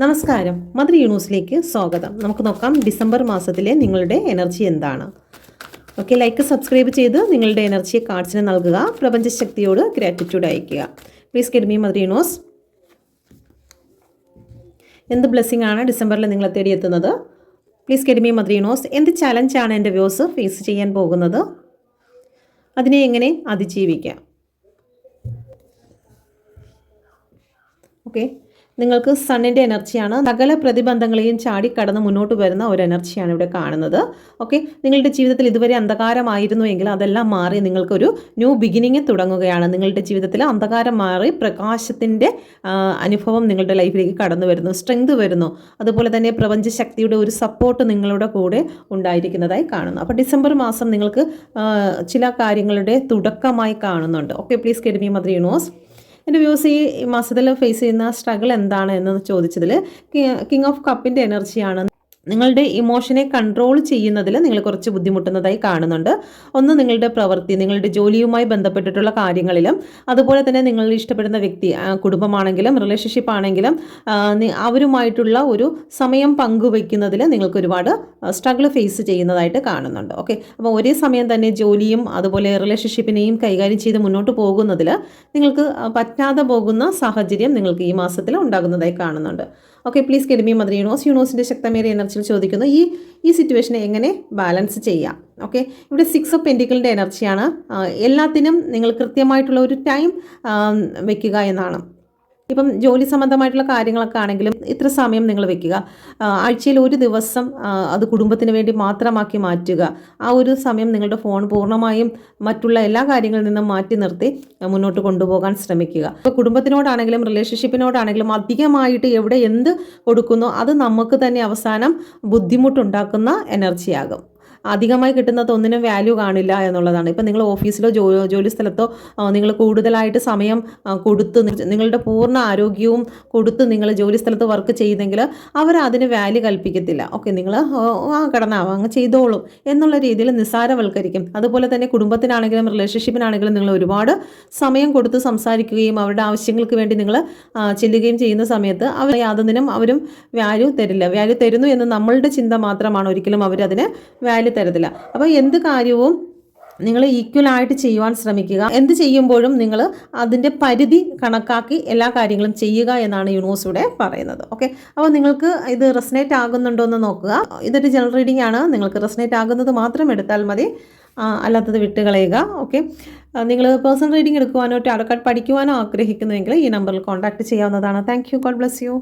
നമസ്കാരം, മദർ യൂണിവേഴ്സിലേക്ക് സ്വാഗതം. നമുക്ക് നോക്കാം ഡിസംബർ മാസത്തിലെ നിങ്ങളുടെ എനർജി എന്താണ്. ഓക്കെ, ലൈക്ക് സബ്സ്ക്രൈബ് ചെയ്ത് നിങ്ങളുടെ എനർജിയെ കാർഡ്സിന് നൽകുക. പ്രപഞ്ചശക്തിയോട് ഗ്രാറ്റിറ്റ്യൂഡ് അയയ്ക്കുക. Please get me mother universe. എന്ത് ബ്ലെസ്സിംഗ് ആണ് ഡിസംബറിൽ നിങ്ങളെ തേടിയെത്തുന്നത്? Please get me mother universe. എന്ത് ചലഞ്ചാണ് എൻ്റെ വ്യൂസ് ഫേസ് ചെയ്യാൻ പോകുന്നത്? അതിനെ എങ്ങനെ അതിജീവിക്കാം? ഓക്കെ, നിങ്ങൾക്ക് സണ്ണിൻ്റെ എനർജിയാണ്. സകല പ്രതിബന്ധങ്ങളെയും ചാടിക്കടന്ന് മുന്നോട്ട് വരുന്ന ഒരു എനർജിയാണ് ഇവിടെ കാണുന്നത്. ഓക്കെ, നിങ്ങളുടെ ജീവിതത്തിൽ ഇതുവരെ അന്ധകാരമായിരുന്നു എങ്കിൽ അതെല്ലാം മാറി നിങ്ങൾക്കൊരു ന്യൂ ബിഗിനിങ് തുടങ്ങുകയാണ്. നിങ്ങളുടെ ജീവിതത്തിൽ അന്ധകാരം മാറി പ്രകാശത്തിൻ്റെ അനുഭവം നിങ്ങളുടെ ലൈഫിലേക്ക് കടന്നു വരുന്നു, സ്ട്രെങ്ത് വരുന്നു. അതുപോലെ തന്നെ പ്രപഞ്ചശക്തിയുടെ ഒരു സപ്പോർട്ട് നിങ്ങളുടെ കൂടെ ഉണ്ടായിരിക്കുന്നതായി കാണുന്നു. അപ്പോൾ ഡിസംബർ മാസം നിങ്ങൾക്ക് ചില കാര്യങ്ങളുടെ തുടക്കമായി കാണുന്നുണ്ട്. Okay, please get me mother universe. എൻ്റെ വ്യൂസ്, ഈ മാസത്തിൽ ഫേസ് ചെയ്യുന്ന സ്ട്രഗിൾ എന്താണ് എന്ന് ചോദിച്ചതിൽ കിങ് ഓഫ് കപ്പിൻ്റെ എനർജിയാണ്. നിങ്ങളുടെ ഇമോഷനെ കൺട്രോൾ ചെയ്യുന്നതിൽ നിങ്ങൾ കുറച്ച് ബുദ്ധിമുട്ടുന്നതായി കാണുന്നുണ്ട്. ഒന്ന്, നിങ്ങളുടെ പ്രവൃത്തി, നിങ്ങളുടെ ജോലിയുമായി ബന്ധപ്പെട്ടിട്ടുള്ള കാര്യങ്ങളിലും അതുപോലെ തന്നെ നിങ്ങൾ ഇഷ്ടപ്പെടുന്ന വ്യക്തി, കുടുംബമാണെങ്കിലും റിലേഷൻഷിപ്പ് ആണെങ്കിലും അവരുമായിട്ടുള്ള ഒരു സമയം പങ്കുവയ്ക്കുന്നതിൽ നിങ്ങൾക്ക് ഒരുപാട് സ്ട്രഗിൾ ഫേസ് ചെയ്യുന്നതായിട്ട് കാണുന്നുണ്ട്. ഓക്കെ, അപ്പോൾ ഒരേ സമയം തന്നെ ജോലിയും അതുപോലെ റിലേഷൻഷിപ്പിനെയും കൈകാര്യം ചെയ്ത് മുന്നോട്ട് പോകുന്നതിൽ നിങ്ങൾക്ക് പറ്റാതെ പോകുന്ന സാഹചര്യം നിങ്ങൾക്ക് ഈ മാസത്തിൽ ഉണ്ടാകുന്നതായി കാണുന്നുണ്ട്. Okay, please get me mother universe. യൂണിവേഴ്സിൻ്റെ ശക്തമേറിയ എനർജിയിൽ ചോദിക്കുന്നു, ഈ സിറ്റുവേഷനെ എങ്ങനെ ബാലൻസ് ചെയ്യാം? ഓക്കെ, ഇവിടെ 6 ഓഫ് പെൻറ്റിക്കിളിൻ്റെ എനർജിയാണ്. എല്ലാത്തിനും നിങ്ങൾ കൃത്യമായിട്ടുള്ള ഒരു ടൈം വെക്കുക എന്നാണ്. ഇപ്പം ജോലി സംബന്ധമായിട്ടുള്ള കാര്യങ്ങളൊക്കെ ആണെങ്കിലും ഇത്ര സമയം നിങ്ങൾ വെക്കുക. ആഴ്ചയിൽ ഒരു ദിവസം അത് കുടുംബത്തിന് വേണ്ടി മാത്രമാക്കി മാറ്റുക. ആ ഒരു സമയം നിങ്ങളുടെ ഫോൺ പൂർണ്ണമായും മറ്റുള്ള എല്ലാ കാര്യങ്ങളിൽ നിന്നും മാറ്റി നിർത്തി മുന്നോട്ട് കൊണ്ടുപോകാൻ ശ്രമിക്കുക. ഇപ്പോൾ കുടുംബത്തിനോടാണെങ്കിലും റിലേഷൻഷിപ്പിനോടാണെങ്കിലും അധികമായിട്ട് എവിടെ എന്ത് കൊടുക്കുന്നോ അത് നമുക്ക് തന്നെ അവസാനം ബുദ്ധിമുട്ടുണ്ടാക്കുന്ന എനർജിയാകും. അധികമായി കിട്ടുന്നത് ഒന്നിനും വാല്യൂ കാണില്ല എന്നുള്ളതാണ്. ഇപ്പം നിങ്ങൾ ഓഫീസിലോ ജോലി സ്ഥലത്തോ നിങ്ങൾ കൂടുതലായിട്ട് സമയം കൊടുത്ത് നിങ്ങളുടെ പൂർണ്ണ ആരോഗ്യവും കൊടുത്ത് നിങ്ങൾ ജോലി സ്ഥലത്ത് വർക്ക് ചെയ്യുന്നെങ്കിൽ അവർ അതിന് വാല്യൂ കൽപ്പിക്കത്തില്ല. ഓക്കെ, നിങ്ങൾ കടന്നാവും അങ്ങ് ചെയ്തോളും എന്നുള്ള രീതിയിൽ നിസ്സാരവൽക്കരിക്കും. അതുപോലെ തന്നെ കുടുംബത്തിനാണെങ്കിലും റിലേഷൻഷിപ്പിനാണെങ്കിലും നിങ്ങൾ ഒരുപാട് സമയം കൊടുത്ത് സംസാരിക്കുകയും അവരുടെ ആവശ്യങ്ങൾക്ക് വേണ്ടി നിങ്ങൾ ചെല്ലുകയും ചെയ്യുന്ന സമയത്ത് അവർ യാതൊന്നിനും അവരും വാല്യൂ തരില്ല. വാല്യൂ തരുന്നു എന്ന് നമ്മളുടെ ചിന്ത മാത്രമാണ്, ഒരിക്കലും അവരതിന് വാല്യൂ തരത്തില്ല. അപ്പോൾ എന്ത് കാര്യവും നിങ്ങൾ ഈക്വലായിട്ട് ചെയ്യുവാൻ ശ്രമിക്കുക. എന്ത് ചെയ്യുമ്പോഴും നിങ്ങൾ അതിൻ്റെ പരിധി കണക്കാക്കി എല്ലാ കാര്യങ്ങളും ചെയ്യുക എന്നാണ് യൂണിവേഴ്സ് ഇവിടെ പറയുന്നത്. ഓക്കെ, അപ്പോൾ നിങ്ങൾക്ക് ഇത് റെസനേറ്റ് ആകുന്നുണ്ടോ എന്ന് നോക്കുക. ഇതൊരു ജനറൽ റീഡിംഗ് ആണ്. നിങ്ങൾക്ക് റെസനേറ്റ് ആകുന്നത് മാത്രം എടുത്താൽ മതി, അല്ലാത്തത് വിട്ടുകളയുക. ഓക്കെ, നിങ്ങൾ പേഴ്സണൽ റീഡിംഗ് എടുക്കുവാനോ ടാരോ കാർഡ് പഠിക്കുവാനോ ആഗ്രഹിക്കുന്നുവെങ്കിൽ ഈ നമ്പറിൽ കോൺടാക്ട് ചെയ്യാവുന്നതാണ്. Thank you. God bless you.